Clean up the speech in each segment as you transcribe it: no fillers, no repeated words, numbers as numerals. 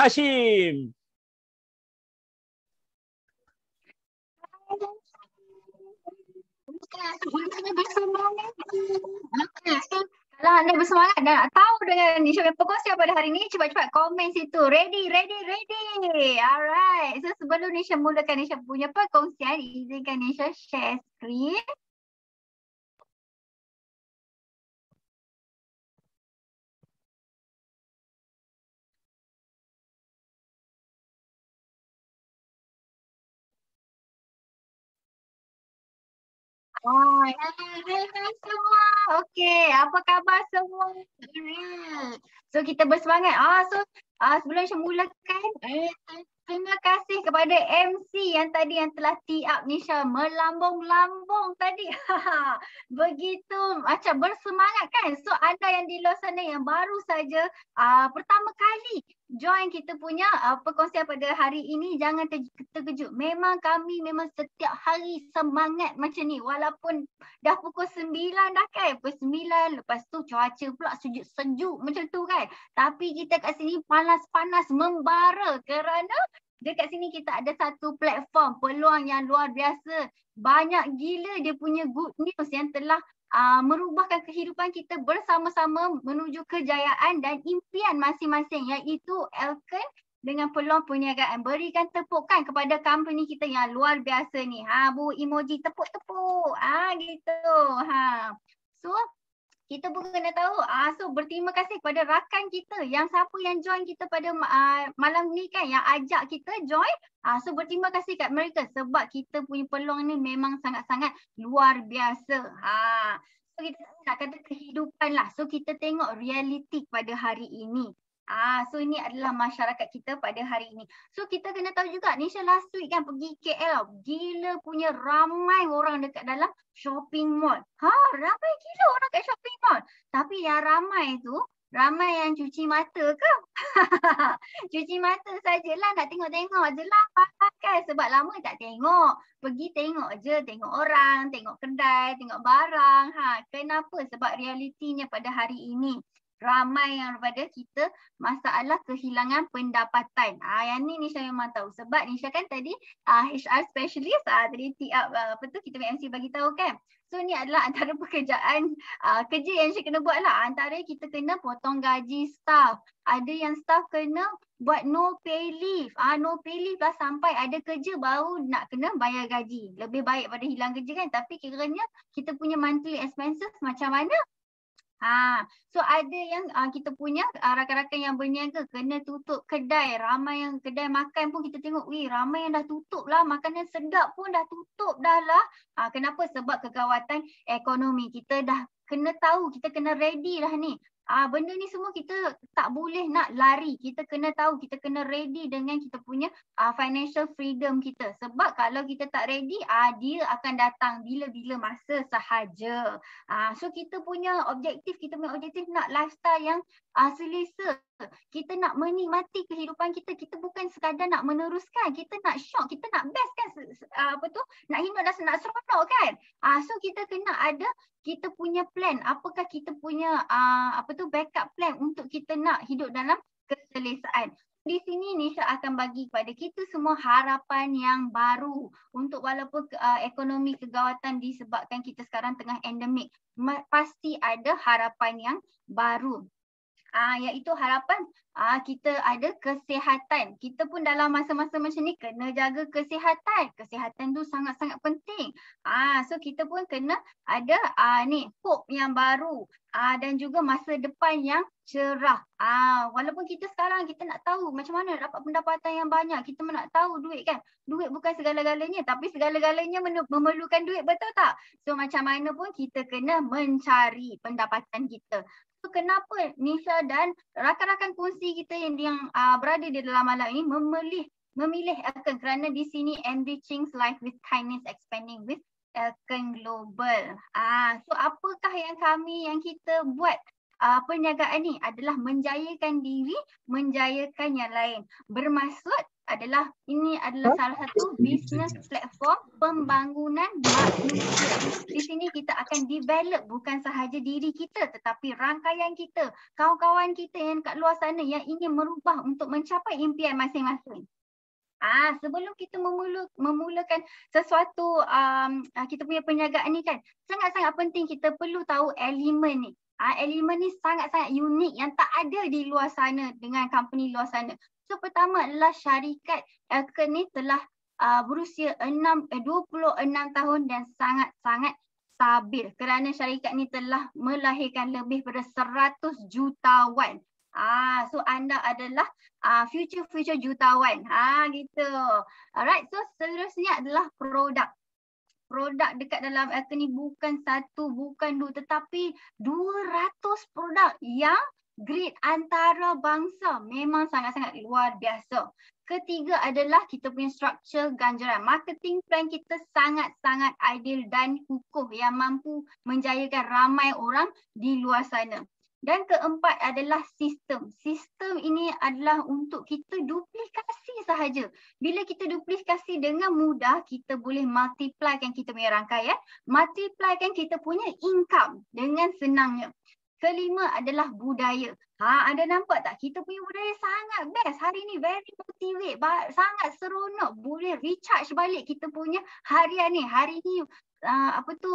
Hashim. Kalau anda bersemangat dan nak tahu dengan Nisha punya perkongsian pada hari ini, cepat-cepat komen situ. Ready, ready, ready. Alright. So sebelum Nisha mulakan Nisha punya perkongsian, izinkan Nisha share screen. Hai, hai semua. Okey, apa khabar semua? So kita bersemangat. Sebelum saya mulakan, terima kasih kepada MC yang tadi yang telah tee up Nisha melambung-lambung tadi. Begitu macam bersemangat kan? So anda yang di luar sana yang baru saja pertama kali join kita punya perkongsian pada hari ini, jangan terkejut. Memang kami memang setiap hari semangat macam ni. Walaupun dah pukul 9 dah kan. Pukul 9 lepas tu cuaca pula sejuk-sejuk macam tu kan. Tapi kita kat sini panas-panas membara kerana dekat sini kita ada satu platform peluang yang luar biasa. Banyak gila dia punya good news yang telah merubahkan kehidupan kita bersama-sama menuju kejayaan dan impian masing-masing, iaitu Elkon dengan peluang perniagaan. Berikan tepukan kepada company kita yang luar biasa ni. Bu emoji tepuk-tepuk. Gitu. So kita pun kena tahu. So berterima kasih kepada rakan kita yang siapa yang join kita pada malam ni kan, yang ajak kita join. So berterima kasih kat mereka sebab kita punya peluang ni memang sangat-sangat luar biasa. So kita nak kata kehidupan lah. So kita tengok realiti pada hari ini. So ini adalah masyarakat kita pada hari ini. So kita kena tahu juga, Nisha last week kan pergi KL. Gila punya ramai orang dekat dalam shopping mall. Ramai gila orang kat shopping mall. Tapi yang ramai tu, ramai yang cuci mata ke? Cuci mata sajalah, nak tengok-tengok je lah kan. Sebab lama tak tengok. Pergi tengok je, tengok orang, tengok kedai, tengok barang. Kenapa? Sebab realitinya pada hari ini ramai yang daripada kita masalah kehilangan pendapatan. Yang ni Nisha memang tahu. Sebab Nisha kan tadi HR specialist, tadi tee up kita MC bagi tahu kan. So ni adalah antara pekerjaan kerja yang Nisha kena buat lah. Antara kita kena potong gaji staff. Ada yang staff kena buat no pay leave. No pay leave lah sampai ada kerja baru nak kena bayar gaji. Lebih baik pada hilang kerja kan. Tapi kiranya kita punya monthly expenses macam mana? So ada yang kita punya rakan-rakan yang berniaga kena tutup kedai. Ramai yang kedai makan pun kita tengok, ramai yang dah tutup lah. Makanan sedap pun dah tutup dah lah. Kenapa? Sebab kegawatan ekonomi. Kita dah kena tahu, kita kena ready dah ni. Benda ni semua kita tak boleh nak lari. Kita kena tahu, kita kena ready dengan kita punya financial freedom kita. Sebab kalau kita tak ready, dia akan datang bila-bila masa sahaja. So kita punya objektif nak lifestyle yang selesa. Kita nak menikmati kehidupan kita. Kita bukan sekadar nak meneruskan. Kita nak shock, kita nak best kan. Nak hidup dan nak seronok kan. So kita kena ada kita punya plan. Apakah kita punya backup plan untuk kita nak hidup dalam keselesaan. Di sini Nisha akan bagi kepada kita semua harapan yang baru untuk walaupun ekonomi kegawatan disebabkan kita sekarang tengah endemik, pasti ada harapan yang baru. Iaitu harapan kita ada kesihatan. Kita pun dalam masa-masa macam ni kena jaga kesihatan. Kesihatan tu sangat-sangat penting. So kita pun kena ada hope yang baru dan juga masa depan yang cerah. Walaupun kita sekarang kita nak tahu macam mana dapat pendapatan yang banyak. Kita nak tahu duit kan. Duit bukan segala-galanya, tapi segala-galanya memerlukan duit, betul tak? So macam mana pun kita kena mencari pendapatan kita. So kenapa Nisha dan rakan-rakan kongsi kita yang berada di dalam malam ini memilih Elkon, kerana di sini enriching life with kindness, expanding with Elkon Global. So apakah yang kita buat? Perniagaan ni adalah menjayakan diri, menjayakan yang lain. Bermaksud ini adalah salah satu business platform pembangunan manusia. Di sini kita akan develop bukan sahaja diri kita tetapi rangkaian kita, kawan-kawan kita yang kat luar sana yang ingin merubah untuk mencapai impian masing-masing. Sebelum kita memulakan sesuatu kita punya perniagaan ni kan, sangat-sangat penting kita perlu tahu elemen ni. Elemen ni sangat-sangat unik yang tak ada di luar sana dengan company luar sana. So pertama adalah syarikat Elkern ni telah berusia 26 tahun dan sangat-sangat stabil kerana syarikat ni telah melahirkan lebih pada 100 jutawan. So anda adalah future jutawan. Gitu. Alright, so seterusnya adalah produk. Produk dekat dalam Elkern ni bukan satu, bukan dua, tetapi 200 produk yang grade antarabangsa. Memang sangat-sangat luar biasa. Ketiga adalah kita punya struktur ganjaran. Marketing plan kita sangat-sangat ideal dan kukuh yang mampu menjayakan ramai orang di luar sana. Dan keempat adalah sistem. Sistem ini adalah untuk kita duplikasi sahaja. Bila kita duplikasi dengan mudah, kita boleh multiplykan kita punya rangkaian, multiplykan kita punya income dengan senangnya. Kelima adalah budaya. Anda nampak tak? Kita punya budaya sangat best. Hari ni very motivate, sangat seronok. Boleh recharge balik kita punya harian ni. Hari ni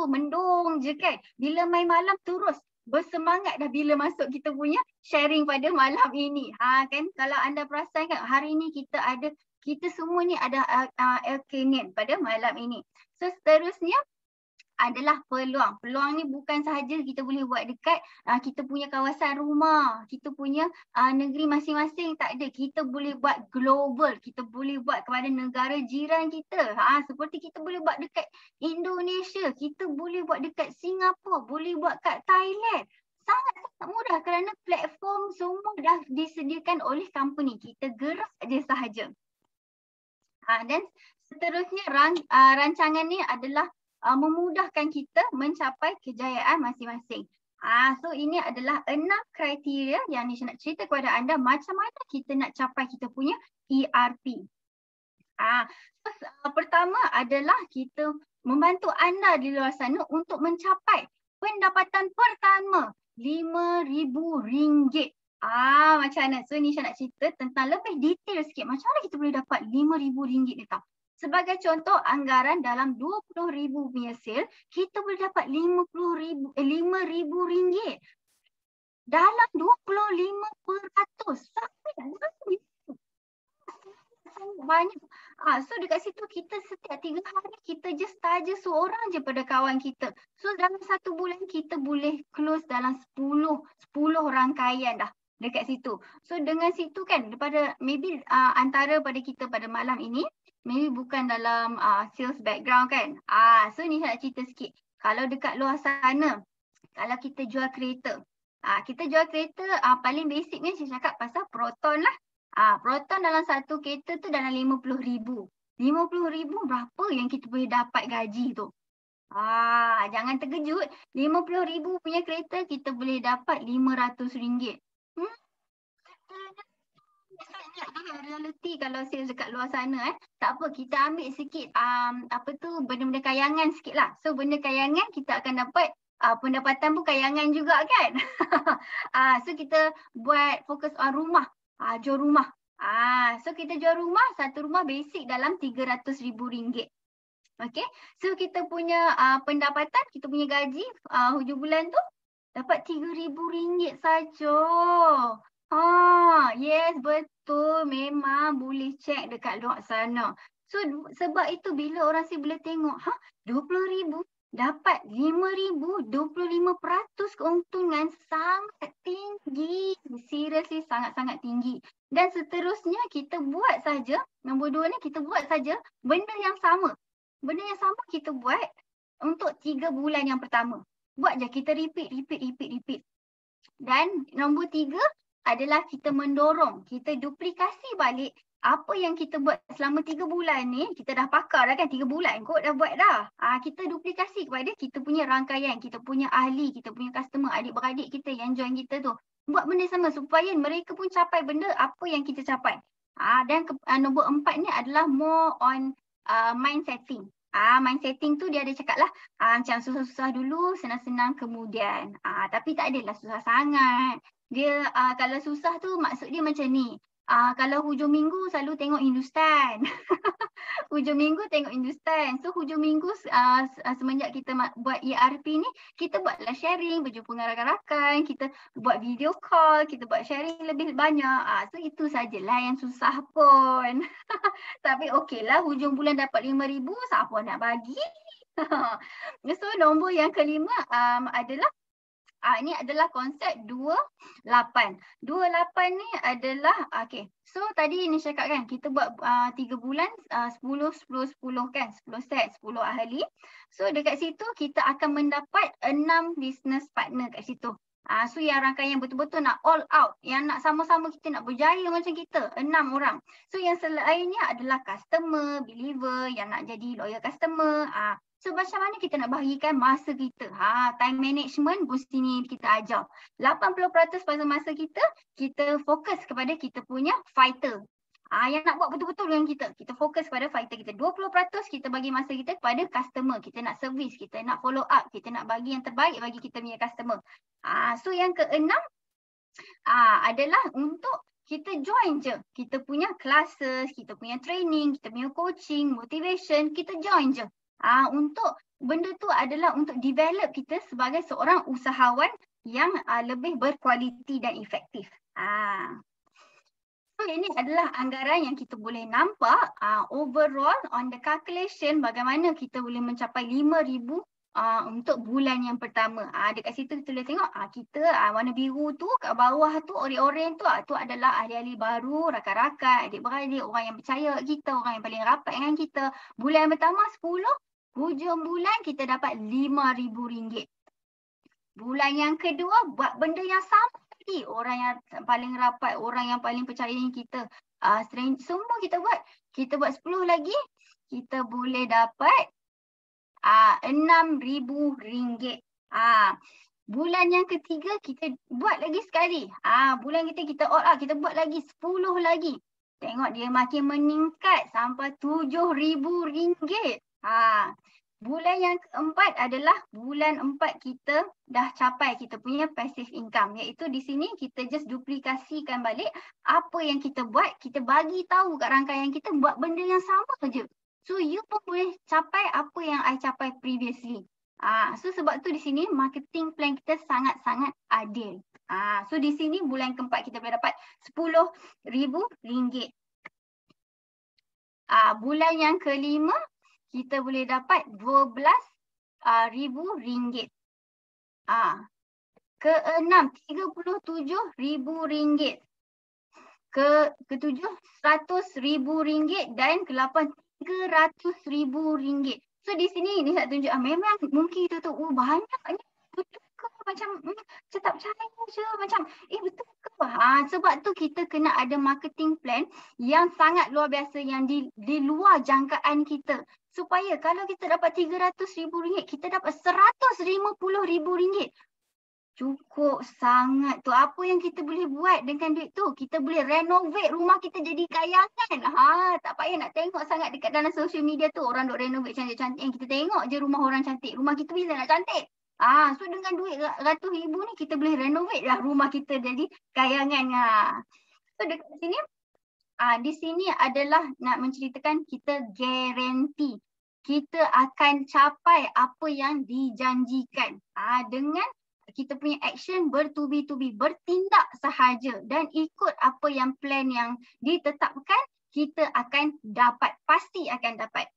mendung je kan. Bila main malam terus bersemangat dah bila masuk kita punya sharing pada malam ini. Kan kalau anda perasan kan hari ni kita semua ni ada Elkernian pada malam ini. So seterusnya adalah peluang. Peluang ni bukan sahaja kita boleh buat dekat kita punya kawasan rumah, kita punya negeri masing-masing, tak ada. Kita boleh buat global, kita boleh buat kepada negara jiran kita. Seperti kita boleh buat dekat Indonesia, kita boleh buat dekat Singapura, boleh buat kat Thailand. Sangat-sangat mudah kerana platform semua dah disediakan oleh company. Kita gerak sahaja. Dan seterusnya rancangan ni adalah memudahkan kita mencapai kejayaan masing-masing. So ini adalah 6 kriteria yang Nisha nak cerita kepada anda macam mana kita nak capai kita punya ERP. Pertama adalah kita membantu anda di luar sana untuk mencapai pendapatan pertama RM5,000. Macam mana? So Nisha nak cerita tentang lebih detail sikit macam mana kita boleh dapat RM5,000 ni tau. Sebagai contoh, anggaran dalam RM20,000 punya sale, kita boleh dapat RM5,000 dalam 25%. Sangat banyak. So dekat situ kita setiap 3 hari kita just saja seorang je pada kawan kita. So dalam 1 bulan kita boleh close dalam 10 rangkaian dah dekat situ. So dengan situ kan daripada maybe antara pada kita pada malam ini maybe bukan dalam sales background kan. So ni saya nak cerita sikit. Kalau dekat luar sana, kalau kita jual kereta. Kita jual kereta paling basicnya saya cakap pasal Proton lah. Proton dalam satu kereta tu dalam RM50,000. RM50,000 berapa yang kita boleh dapat gaji tu? Jangan terkejut. RM50,000 punya kereta kita boleh dapat RM500. Reality kalau sales dekat luar sana tak apa, kita ambil sikit benda-benda kayangan sikit lah. So benda kayangan kita akan dapat pendapatan pun kayangan juga kan. So kita buat fokus on rumah, jual rumah. So kita jual rumah, satu rumah basic dalam RM300,000. Okay, so kita punya pendapatan, kita punya gaji hujung bulan tu dapat RM3,000 saja. Yes, betul. Memang boleh check dekat luar sana. So sebab itu bila orang si boleh tengok, RM20,000 dapat RM5,000, 25% keuntungan sangat tinggi. Seriously sangat-sangat tinggi. Dan seterusnya kita buat saja, nombor 2 ni kita buat saja benda yang sama. Benda yang sama kita buat untuk 3 bulan yang pertama. Buat je, kita repeat. Dan nombor 3 adalah kita mendorong, kita duplikasi balik apa yang kita buat selama 3 bulan ni. Kita dah pakar dah kan, 3 bulan kot dah buat dah. Kita duplikasi kepada kita punya rangkaian, kita punya ahli, kita punya customer, adik-beradik kita yang join kita tu. Buat benda sama supaya mereka pun capai benda apa yang kita capai. Dan nombor 4 ni adalah more on mind setting. Mind setting tu dia ada cakap lah macam susah-susah dulu, senang-senang kemudian. Tapi tak adalah susah sangat. Dia kalau susah tu maksud dia macam ni. Kalau hujung minggu selalu tengok Hindustan. Hujung minggu tengok Hindustan. So hujung minggu semenjak kita buat ERP ni, kita buatlah sharing, berjumpa dengan rakan-rakan, kita buat video call, kita buat sharing lebih banyak. So itu sajalah yang susah pun. Tapi okeylah, hujung bulan dapat 5,000, siapa nak bagi? So nombor yang kelima adalah ini adalah konsep 28. 28 ni adalah so tadi ni cakap kan kita buat 3 bulan 10 10 10 kan, 10 set, 10 ahli. So dekat situ kita akan mendapat 6 business partner kat situ. So yang rangkaian betul-betul nak all out, yang nak sama-sama kita nak berjaya macam kita, 6 orang. So yang selainnya adalah customer, believer, yang nak jadi loyal customer. So macam mana kita nak bahagikan masa kita? Time management mesti ni kita ajar. 80% pada masa kita fokus kepada kita punya fighter. Yang nak buat betul-betul dengan kita. Kita fokus pada fighter kita. 20% kita bagi masa kita kepada customer. Kita nak service, kita nak follow up, kita nak bagi yang terbaik bagi kita punya customer. So yang keenam adalah untuk kita join je. Kita punya classes, kita punya training, kita punya coaching, motivation, kita join je. Untuk benda tu adalah untuk develop kita sebagai seorang usahawan yang lebih berkualiti dan efektif. So ini adalah anggaran yang kita boleh nampak overall on the calculation bagaimana kita boleh mencapai 5,000 untuk bulan yang pertama. Dekat situ kita boleh tengok kita warna biru tu kat bawah tu oranye-oranye tu adalah ahli-ahli baru, rakan-rakan, adik-beradik, orang yang percaya kita, orang yang paling rapat dengan kita. Bulan pertama 10, hujung bulan kita dapat RM5,000. Bulan yang kedua buat benda yang sama lagi. Orang yang paling rapat, orang yang paling percaya dengan kita. Semua kita buat. Kita buat 10 lagi, kita boleh dapat RM6,000. Bulan yang ketiga kita buat lagi sekali. Bulan kita all out, kita buat lagi 10 lagi. Tengok dia makin meningkat sampai RM7,000. Bulan yang keempat adalah bulan 4 kita dah capai kita punya passive income. Iaitu di sini kita just duplikasikan balik apa yang kita buat. Kita bagi tahu kat rangkaian kita buat benda yang sama je. So you pun boleh capai apa yang I capai previously. So sebab tu di sini marketing plan kita sangat-sangat adil. So di sini bulan keempat kita boleh dapat RM10,000. Bulan yang kelima kita boleh dapat RM12,000. Keenam RM37,000. Ketujuh RM100,000 dan ke-8 RM300,000. So di sini ni nak tunjuk memang mungkin kita tu banyaknya, betul ke macam tak percaya je macam betul ke. Sebab tu kita kena ada marketing plan yang sangat luar biasa, yang di luar jangkaan kita. Supaya kalau kita dapat RM300,000, kita dapat RM150,000. Cukup sangat tu. Apa yang kita boleh buat dengan duit tu? Kita boleh renovate rumah kita jadi kayangan. Tak payah nak tengok sangat dekat dalam social media tu. Orang duk renovate cantik-cantik. Kita tengok je rumah orang cantik. Rumah kita bila nak cantik? So dengan duit RM100,000 ni kita boleh renovate lah rumah kita jadi kayangan. So dekat sini, di sini adalah nak menceritakan kita guarantee kita akan capai apa yang dijanjikan. Dengan kita punya action bertubi-tubi, bertindak sahaja dan ikut apa yang plan yang ditetapkan, kita akan dapat, pasti akan dapat.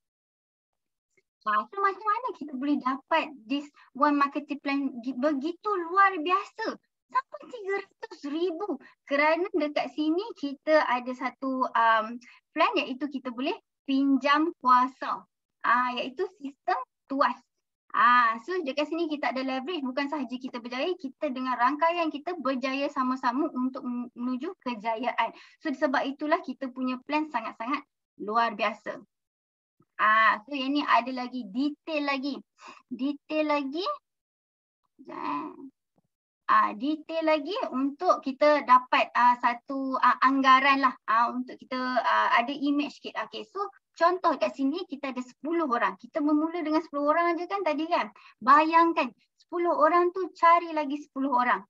So macam mana kita boleh dapat this one marketing plan begitu luar biasa? Sampai RM300,000. Kerana dekat sini kita ada satu plan, iaitu kita boleh pinjam kuasa. Iaitu sistem tuas. So dekat sini kita ada leverage, bukan sahaja kita berjaya, kita dengan rangkaian kita berjaya sama-sama untuk menuju kejayaan. So sebab itulah kita punya plan sangat-sangat luar biasa. So yang ni ada lagi detail lagi. detail lagi untuk kita dapat satu anggaran lah untuk kita ada image sikit. Okay, so contoh kat sini kita ada 10 orang. Kita bermula dengan 10 orang aja kan tadi kan. Bayangkan 10 orang tu cari lagi 10 orang.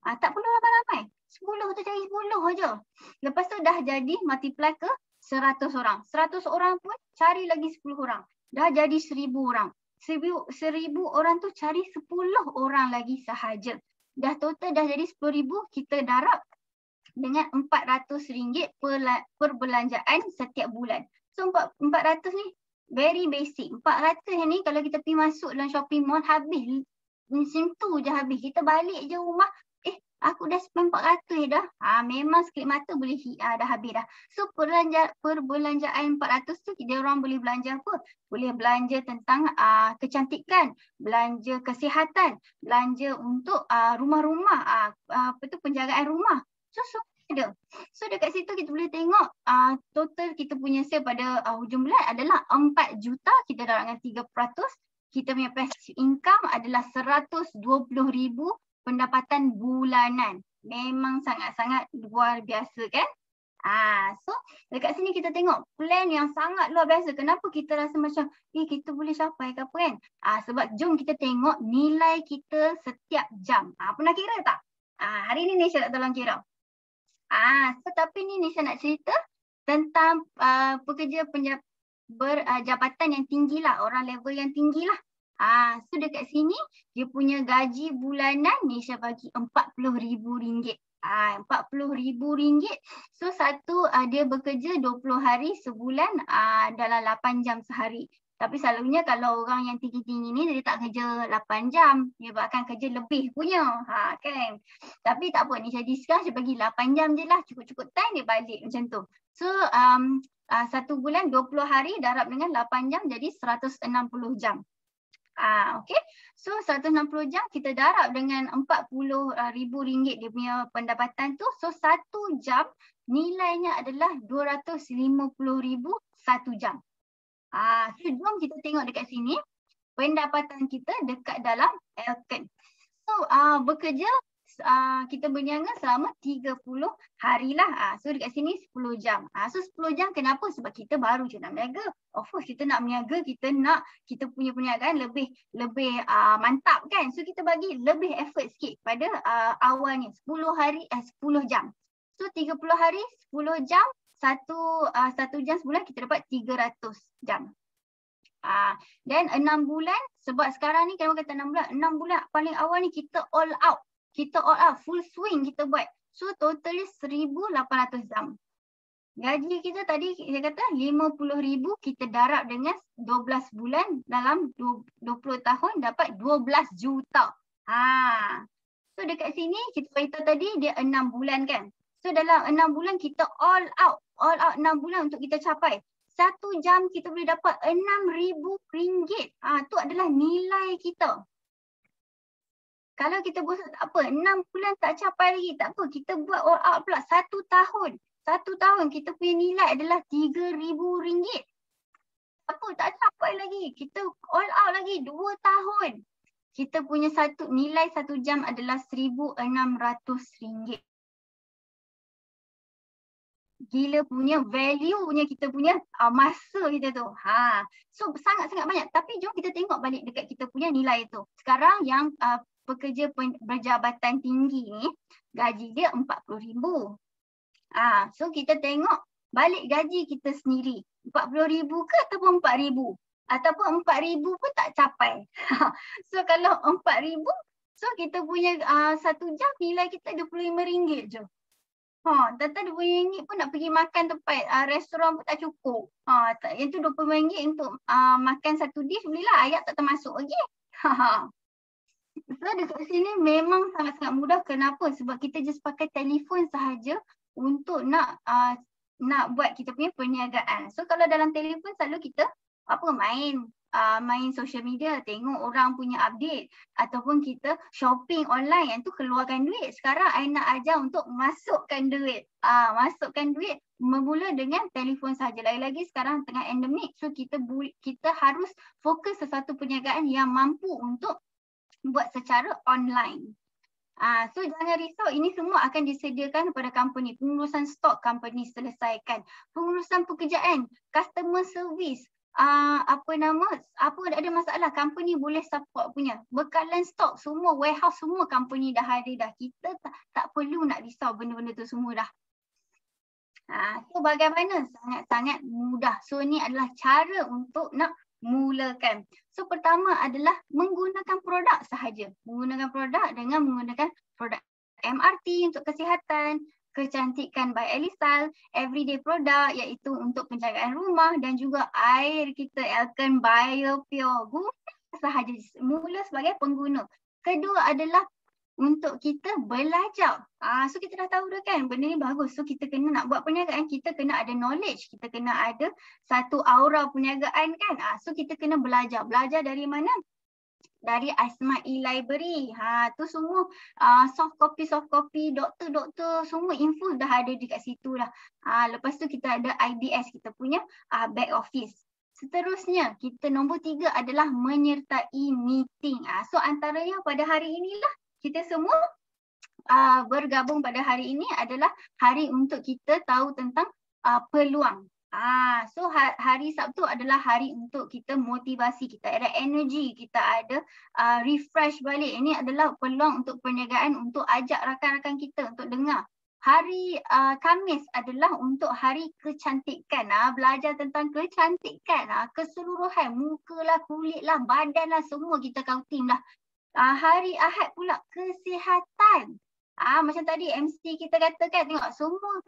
Tak perlu ramai-ramai. 10 tu cari 10 aja. Lepas tu dah jadi multiply ke 100 orang. 100 orang pun cari lagi 10 orang. Dah jadi 1000 orang. 1000 orang tu cari 10 orang lagi sahaja. Dah total dah jadi 10,000, kita darab dengan RM400 perbelanjaan setiap bulan. So 400 ni very basic. 400 ni kalau kita pergi masuk dalam shopping mall habis. Macam tu je habis. Kita balik je rumah. Aku dah spend 400 dah. Memang sekelip mata boleh dah habis dah. So perbelanjaan 400 tu dia orang boleh belanja apa? Boleh belanja tentang kecantikan, belanja kesihatan, belanja untuk rumah-rumah, penjagaan rumah. So ada. So dekat situ kita boleh tengok total kita punya sale pada hujung bulan adalah 4 juta. Kita darabkan 3%. Kita punya passive income adalah 120,000 pendapatan bulanan. Memang sangat-sangat luar biasa kan? So dekat sini kita tengok plan yang sangat luar biasa. Kenapa kita rasa macam kita boleh capai ke apa kan? Sebab jom kita tengok nilai kita setiap jam. Pernah kira tak? Hari ni Nisha nak tolong kira. So tapi ni Nisha nak cerita tentang pekerja berjabatan yang tinggi lah. Orang level yang tinggi lah. So dekat sini dia punya gaji bulanan Nisha bagi RM40,000. RM40,000. So dia bekerja 20 hari sebulan dalam 8 jam sehari. Tapi selalunya kalau orang yang tinggi-tinggi ni dia tak kerja 8 jam. Dia akan kerja lebih punya. Kan? Tapi tak apa, Nisha discuss dia bagi 8 jam je lah. Cukup-cukup time dia balik macam tu. So satu bulan 20 hari darab dengan 8 jam jadi 160 jam. Okay. So 160 jam kita darab dengan RM40,000 dia punya pendapatan tu. So 1 jam nilainya adalah RM250,000 1 jam. So jom kita tengok dekat sini. Pendapatan kita dekat dalam Elkan. So bekerja kita berniaga selama 30 hari lah. So dekat sini 10 jam. So 10 jam kenapa? Sebab kita baru je nak berniaga. Of course kita nak berniaga, kita punya perniagaan lebih mantap kan. So kita bagi lebih effort sikit pada awalnya 10 jam. So 30 hari 10 jam, satu jam sebulan kita dapat 300 jam. Dan 6 bulan, sebab sekarang ni kenapa kata 6 bulan? 6 bulan paling awal ni kita all out. Kita all out, full swing kita buat. So totally 1,800 jam. Gaji kita tadi saya kata 50,000 kita darab dengan 12 bulan dalam 20 tahun dapat 12 juta. So dekat sini kita beritahu tadi dia 6 bulan kan. So dalam 6 bulan kita all out 6 bulan untuk kita capai. 1 jam kita boleh dapat RM6,000. Tu adalah nilai kita. Kalau kita bosan tak apa, 6 bulan tak capai lagi, tak apa. Kita buat all out pula 1 tahun. 1 tahun kita punya nilai adalah RM3,000. Apa, tak capai lagi. Kita all out lagi 2 tahun. Kita punya nilai 1 jam adalah RM1,600. Gila punya value punya kita punya masa kita tu. So sangat-sangat banyak. Tapi jom kita tengok balik dekat kita punya nilai tu. Sekarang yang pekerja berjabatan tinggi ni gaji dia RM40,000. So kita tengok balik gaji kita sendiri. RM40,000 ke ataupun RM4,000? Ataupun RM4,000 pun tak capai. So kalau RM4,000, so kita punya 1 jam nilai kita RM25 je. Tentang RM20 pun nak pergi makan tempat restoran pun tak cukup. Yang tu RM25 untuk makan 1 dish belilah ayat tak termasuk lagi. So dekat sini memang sangat-sangat mudah. Kenapa? Sebab kita just pakai telefon sahaja untuk nak buat kita punya perniagaan. So kalau dalam telefon selalu kita main social media, tengok orang punya update ataupun kita shopping online, yang tu keluarkan duit. Sekarang I nak ajar untuk masukkan duit. Masukkan duit bermula dengan telefon sahaja. Lagi-lagi sekarang tengah endemik, so kita harus fokus sesuatu perniagaan yang mampu untuk buat secara online. So jangan risau, ini semua akan disediakan kepada company. Pengurusan stok company selesaikan. Pengurusan pekerjaan, customer service, apa ada masalah, company boleh support punya. Bekalan stok semua, warehouse semua company dah ada dah. Kita tak perlu nak risau benda-benda tu semua dah. So bagaimana? Sangat-sangat mudah. So ni adalah cara untuk nak mulakan. So pertama adalah menggunakan produk sahaja. Menggunakan produk dengan menggunakan produk MRT untuk kesihatan, kecantikan by Elisal, everyday produk iaitu untuk penjagaan rumah dan juga air kita Elkan Biopure. Guna sahaja, mula sebagai pengguna. Kedua adalah untuk kita belajar. So kita dah tahu dah kan, benda ni bagus. So kita kena nak buat perniagaan, kita kena ada knowledge, kita kena ada satu aura perniagaan kan. So kita kena belajar. Belajar dari mana? Dari Asma E-Library. Tu semua soft copy, doktor, semua info dah ada dekat situ lah. Lepas tu kita ada IDS, kita punya back office. Seterusnya, kita nombor 3 adalah menyertai meeting. So antaranya pada hari inilah, kita semua bergabung pada hari ini adalah hari untuk kita tahu tentang peluang. So hari Sabtu adalah hari untuk kita motivasi, kita ada energi, kita ada refresh balik. Ini adalah peluang untuk perniagaan, untuk ajak rakan-rakan kita untuk dengar. Hari Khamis adalah untuk hari kecantikan, belajar tentang kecantikan, keseluruhan, muka lah, kulit lah, badan lah, semua kita counting lah. Hari Ahad pula kesihatan. Macam tadi MC kita katakan, tengok semua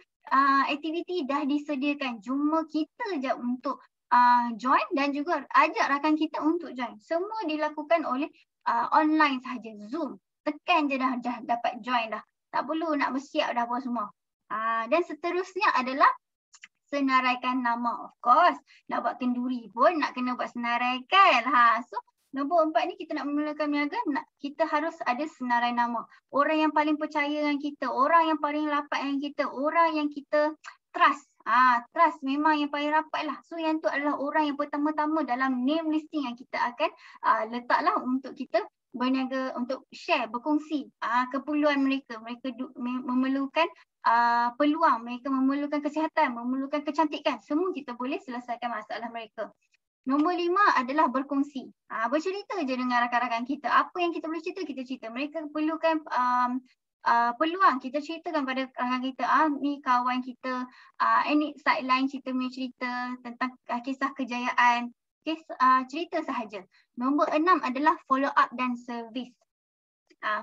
aktiviti dah disediakan. Cuma kita je untuk join dan juga ajak rakan kita untuk join. Semua dilakukan oleh online sahaja, Zoom. Tekan je dah dapat join dah. Tak perlu nak bersiap dah apa semua. Dan seterusnya adalah senaraikan nama. Of course, nak buat kenduri pun nak kena buat senaraikan. So nombor 4 ni kita nak memulakan niaga, kita harus ada senarai nama. Orang yang paling percaya dengan kita, orang yang paling rapat dengan kita, orang yang kita trust. Trust memang yang paling rapat lah. So yang tu adalah orang yang pertama-tama dalam name listing yang kita akan letaklah untuk kita berniaga, untuk share, berkongsi keperluan mereka. Mereka memerlukan peluang, mereka memerlukan kesihatan, memerlukan kecantikan. Semua kita boleh selesaikan masalah mereka. Nombor 5 adalah berkongsi. Bercerita je dengan rakan-rakan kita. Apa yang kita boleh cerita, kita cerita. Mereka perlukan peluang, kita ceritakan pada rakan kita. Ni kawan kita, ini sideline cerita punya cerita tentang kisah kejayaan. Cerita sahaja. Nombor 6 adalah follow up dan service.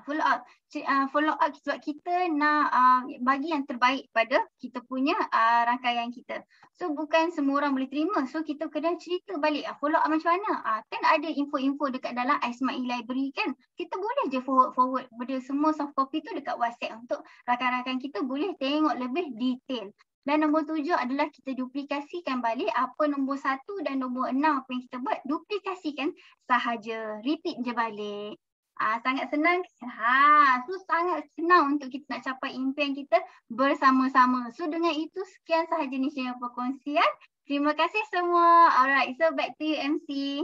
Follow up sebab kita nak bagi yang terbaik pada kita punya rangkaian kita. So bukan semua orang boleh terima. So kita kena cerita balik follow up macam mana. Kan ada info-info dekat dalam Asma E-Library kan. Kita boleh je forward pada semua soft copy tu dekat WhatsApp untuk rakan-rakan kita boleh tengok lebih detail. Dan nombor 7 adalah kita duplikasikan balik apa nombor 1 dan nombor 6 apa yang kita buat. Duplikasikan sahaja. Repeat je balik. Sangat senang. So sangat senang untuk kita nak capai impian kita bersama-sama. So dengan itu sekian sahaja ni saya perkongsian. Terima kasih semua. Alright, so back to you MC.